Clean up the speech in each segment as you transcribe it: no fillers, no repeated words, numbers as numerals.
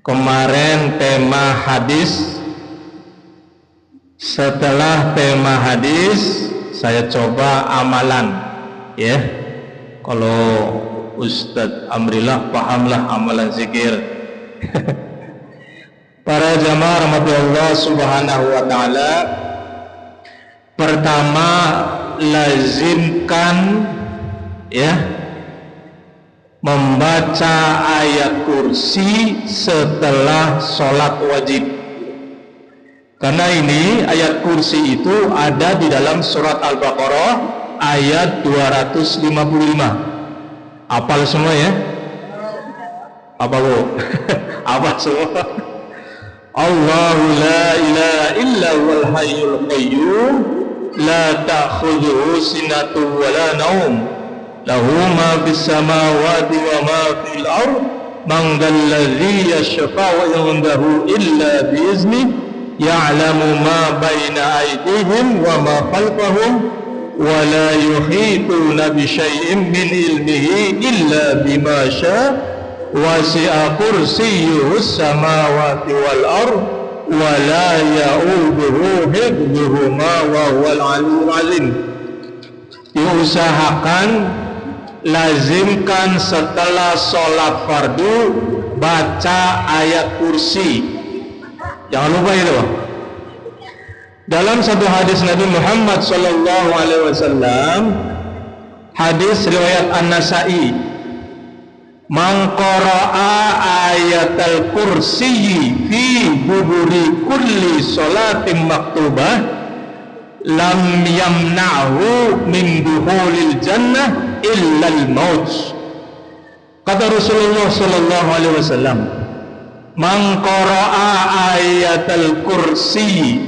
Kemarin tema hadis. Setelah tema hadis, saya coba amalan, ya. Kalau Ustadz Amrillah pahamlah amalan zikir. Para jamaah rahmatullah subhanahu wa ta'ala, pertama lazimkan, ya, membaca ayat kursi setelah sholat wajib. Karena ini ayat kursi itu ada di dalam surat Al-Baqarah ayat 255. Hafal semua ya? Apa bu? Apa semua? Allahu la ilaha illa wal hayyul qayyum la ta'khudhuhu sinatun wa la naum lahu ma fis samawati wa ma fil ard man dzalladzi yashfa'u 'indahu illa bi iznihi ya'lamu ma baina aydihim wa ma khalfahum wa la yuhituna bi syai'in min ilmihi illa bima syaa wasi'a kursiyyuhus samawati wal ard wa la ya'uduhu hifdhuhuma wa huwal 'aliyyul 'azim. Diusahakan lazimkan setelah sholat fardu baca ayat kursi. Jangan lupa itu. Dalam satu hadis Nabi Muhammad sallallahu alaihi wasallam, hadis riwayat An-Nasa'i, man qara'a ayatal kursi fi duburi kulli salatin maktubah lam yamna'hu min dukhulil jannah illa al-maut. Kata Rasulullah sallallahu alaihi wasallam, man qara'a ayatal kursi,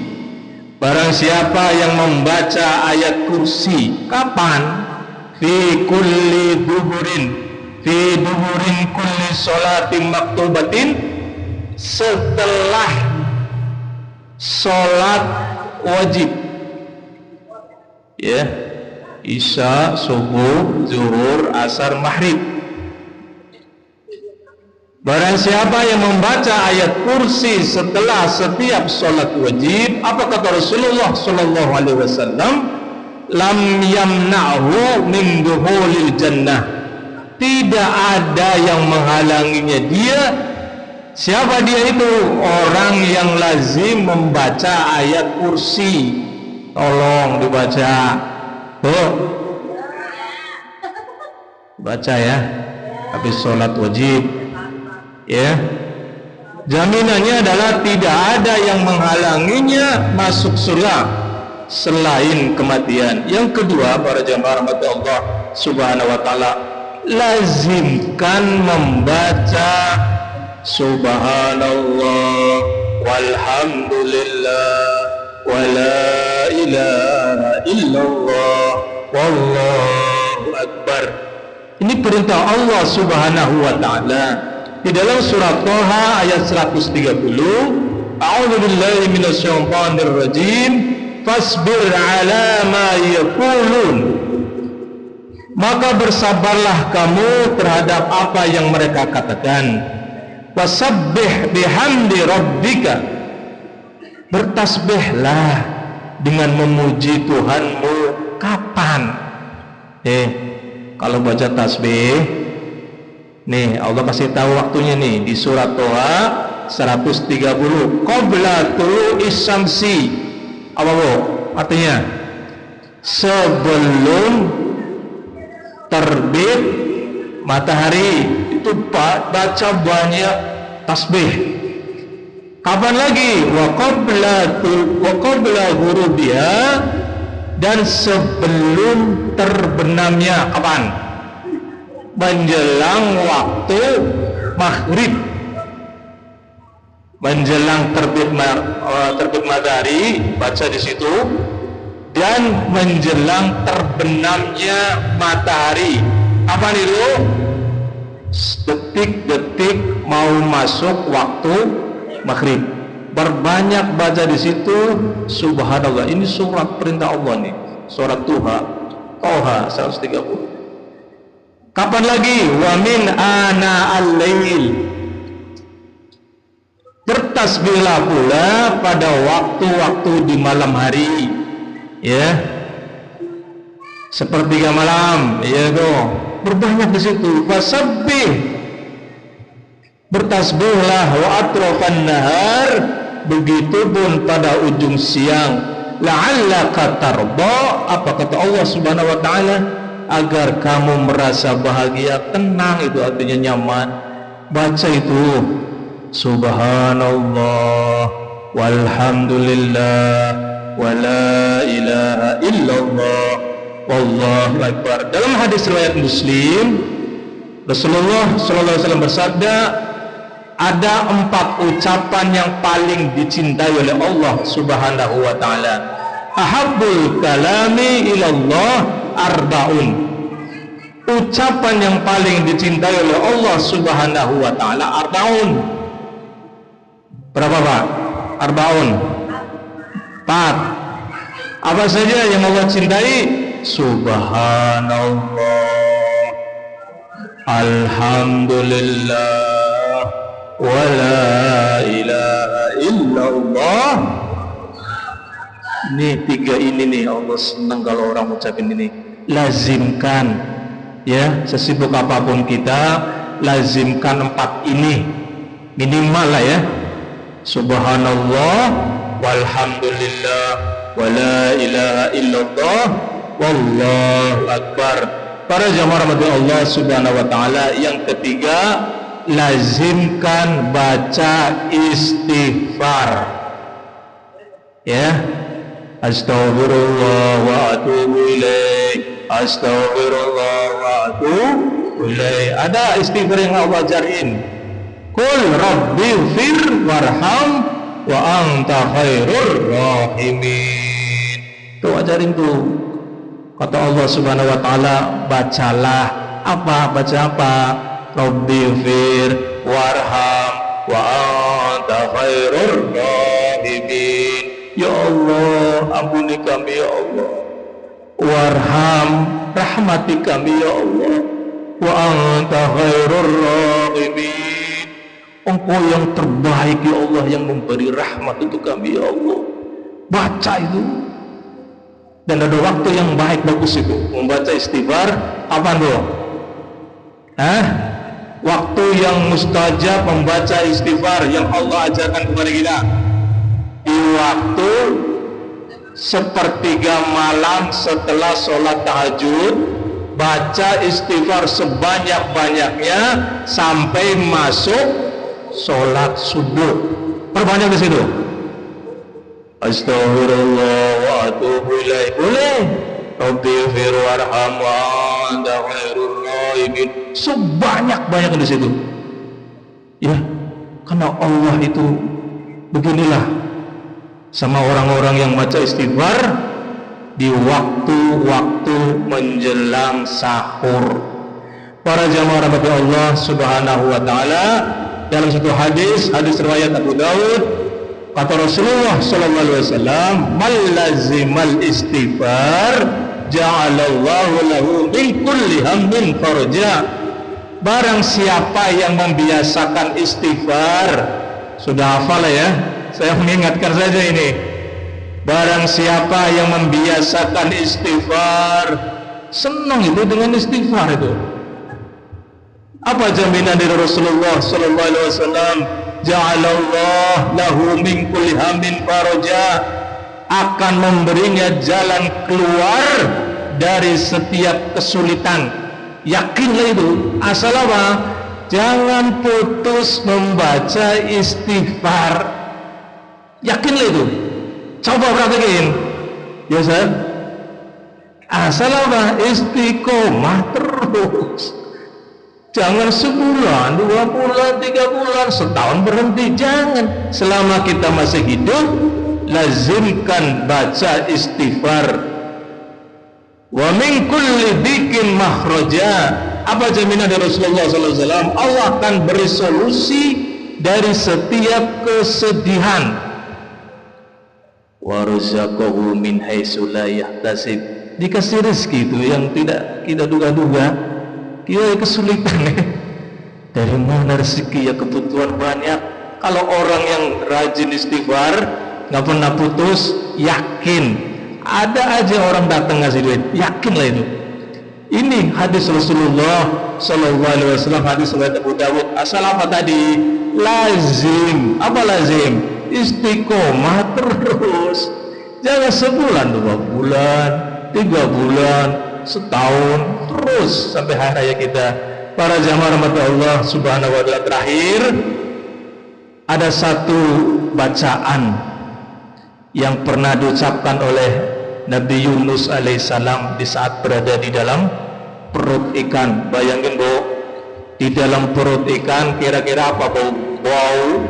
barang siapa yang membaca ayat kursi, kapan? Fi kulli duburin, fi duburin kulli sholatin maktubatin, setelah sholat wajib, ya, isya, subuh, zuhur, asar, maghrib. Barang siapa yang membaca ayat kursi setelah setiap sholat wajib, apa kata Rasulullah sallallahu alaihi wasallam? Lam yamna'hu min dukhulil jannah. Tidak ada yang menghalanginya dia. Siapa dia itu? Orang yang lazim membaca ayat kursi. Tolong dibaca. Tuh. Baca ya. Habis sholat wajib. Ya, jaminannya adalah tidak ada yang menghalanginya masuk surga selain kematian. Yang kedua, para jamaah rahmat Allah subhanahu wa ta'ala, lazimkan membaca subhanallah walhamdulillah wa la ilaha illallah wallahu akbar. Ini perintah Allah subhanahu wa ta'ala di dalam surat Thaha ayat 130. A'udzu billahi minasyaitonir rajim. Fasbir 'ala ma yaqulun. Maka bersabarlah kamu terhadap apa yang mereka katakan. Wasabbih bihamdi rabbika. Bertasbihlah dengan memuji Tuhanmu. Kapan? Kalau baca tasbih, nih Allah kasih tahu waktunya nih di surat Thaha 130. Qabla tulu'is syamsi. Apa bu? Artinya sebelum terbit matahari. Itu baca banyak tasbih. Kapan lagi? Wa qabla ghurubiha, dan sebelum terbenamnya. Kapan? Menjelang waktu maghrib, menjelang terbit matahari, baca di situ, dan menjelang terbenamnya matahari. Apa itu? Detik-detik mau masuk waktu maghrib. Berbanyak baca di situ subhanallah. Ini surat perintah Allah nih, surat Thaha 130. Kapan lagi? Wa min ana al-lail, bertasbihlah pula pada waktu-waktu di malam hari, ya, sepertiga malam, ya tuh, berbanyak di situ. Fasabbih, bertasbihlah, wa atrafan nahar, begitupun pada ujung siang. La'allaka tarda, apa kata Allah Subhanahu wa taala, agar kamu merasa bahagia, tenang, itu artinya nyaman. Baca itu subhanallah walhamdulillah wala ilaha illallah wallahu akbar. Dalam hadis riwayat Muslim, Rasulullah sallallahu alaihi wasallam bersabda, ada 4 ucapan yang paling dicintai oleh Allah Subhanahu wa taala. Ahabbul kalami ilallah arbaun. Ucapan yang paling dicintai oleh Allah Subhanahu wa taala arbaun. Berapa, Pak? Arbaun. 4. Apa saja yang Allah cintai? Subhanallah, alhamdulillah, wala ilaha illallah. Ini 3 ini nih, Allah senang kalau orang ucapin ini. Lazimkan, ya, sesibuk apapun kita, lazimkan 4 ini minimal lah, ya. Subhanallah walhamdulillah wala ilaha illallah wallahu akbar. Para jamaah rahmati Allah Subhanahu wa taala, yang ketiga, lazimkan baca istighfar, ya. Astaghfirullah wa atubu ilaih, astaghfirullah wa atubu ilaih. Ada istighfar yang Allah ajarin, qul rabbighfir warham wa anta khairur rahimin. Tuh ajarin tuh, kata Allah Subhanahu wa taala, bacalah apa, baca apa? Rabbighfir warham wa anta khairur rahimin. Ya Allah, ampuni kami ya Allah. Warham, rahmati kami ya Allah. Wa anta khairur rahimin. Engkau yang terbaik ya Allah, yang memberi rahmat untuk kami ya Allah. Baca itu. Dan ada waktu yang baik, bagus itu membaca istighfar. Apa tuh? Waktu yang mustajab membaca istighfar yang Allah ajarkan kepada kita di waktu sepertiga malam setelah sholat tahajud. Baca istighfar sebanyak-banyaknya sampai masuk sholat subuh. Perbanyak di situ. Astaghfirullah wa atubu ilaih. Boleh. Rabbighfir warham wa anta khairur rahimin. Sebanyak-banyak di situ. Ya, karena Allah itu beginilah sama orang-orang yang baca istighfar di waktu-waktu menjelang sahur. Para jamaah rahmati Allah Subhanahu wa taala, dalam satu hadis riwayat Abu Daud, kata Rasulullah sallallahu alaihi wasallam, "Man lazimal istighfar ja'alallahu lahu min kulli hammin farja." Barang siapa yang membiasakan istighfar, sudah hafal ya? Saya mengingatkan saja ini. Barang siapa yang membiasakan istighfar, senang itu dengan istighfar itu. Apa jaminan dari Rasulullah sallallahu alaihi wasallam? Ja'alallah lahu min kulli hammin faraja, akan memberinya jalan keluar dari setiap kesulitan. Yakinlah itu. Asal apa? Jangan putus membaca istighfar. Yakinlah itu. Coba praktekin. Ya, Ustaz. Asal apa? Istiqomah terus. Jangan sebulan, 2 bulan, 3 bulan, setahun berhenti. Jangan. Selama kita masih hidup, lazimkan baca istighfar. Wa min kulli dhikin makhraja. Apa jaminan dari Rasulullah SAW? Allah akan beri solusi dari setiap kesedihan. Wa razaqahu min haitsu la yahtasib. Dikasih rezeki itu yang tidak kita duga-duga. Kita kesulitan. Dari mana rezeki ya, kebutuhan banyak, Kalau orang yang rajin istighfar, nggak pernah putus, yakin ada aja orang datang ngasih duit, yakinlah itu. Ini hadis Rasulullah Sallallahu Alaihi Wasallam, hadis riwayat Abu Dawud. Asal apa tadi? Lazim. Apa lazim? Istiqomah terus. Jangan sebulan, 2 bulan, 3 bulan, setahun, terus sampai hari raya kita. Para jamaah rahmat Allah Subhanahu wa taala, terakhir ada satu bacaan yang pernah diucapkan oleh Nabi Yunus alaihissalam di saat berada di dalam perut ikan. Bayangin Bu, di dalam perut ikan kira-kira apa Bu? Bau,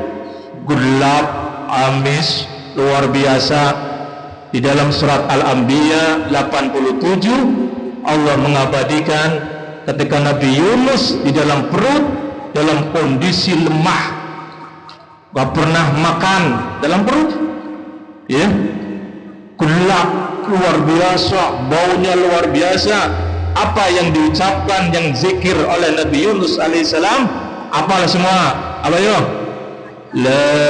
gelap, amis, luar biasa. Di dalam surat Al-Anbiya 87 Allah mengabadikan ketika Nabi Yunus di dalam perut dalam kondisi lemah, gak pernah makan dalam perut, ya, gelap luar biasa, baunya luar biasa. Apa yang diucapkan, yang zikir oleh Nabi Yunus alaihissalam, apalah semua? Apa ya? La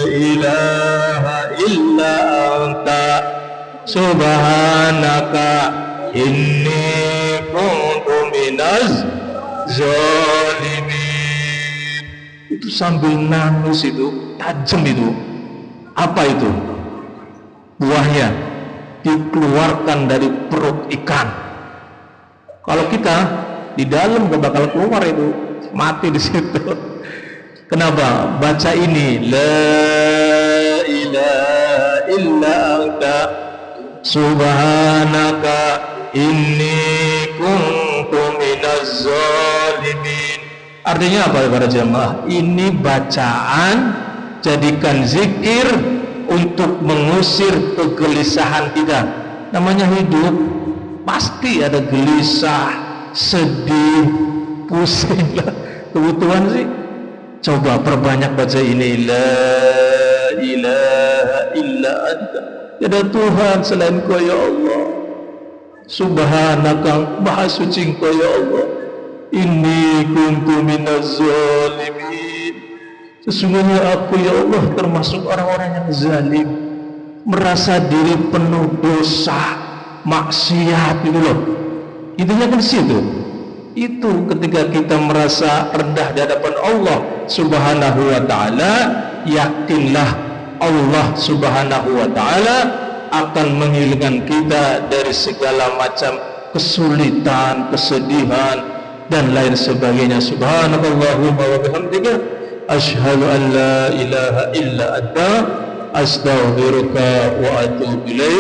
ilaha illa anta subhanaka inni kuntu minaz zalimin. Itu sambil nangis, itu tajam itu. Apa itu? Buahnya dikeluarkan dari perut ikan. Kalau kita di dalam gak bakal keluar, itu mati di situ. Kenapa? Baca ini, la ilaha illa anta subhanaka inni kuntu minaz zalimin. Artinya apa para jemaah? Ini bacaan, jadikan zikir untuk mengusir kegelisahan kita. Namanya hidup pasti ada gelisah, sedih, pusing lah. Kebutuhan sih, coba perbanyak baca ini, la ilaha illa anta, tiada Tuhan selain Kau ya Allah, subhanaka, maha suci Kau ya Allah, inni kuntu minaz zalimin, sesungguhnya aku ya Allah termasuk orang-orang yang zalim, merasa diri penuh dosa, maksiat, gitu loh. Intinya kan situ. Itu ketika kita merasa rendah di hadapan Allah Subhanahu wa taala, yakinlah Allah Subhanahu wa taala akan menghilangkan kita dari segala macam kesulitan, kesedihan dan lain sebagainya. Subhanallahumma wa bihamdika asyhadu an la ilaha illa anta astaghfiruka wa atubu ilaik.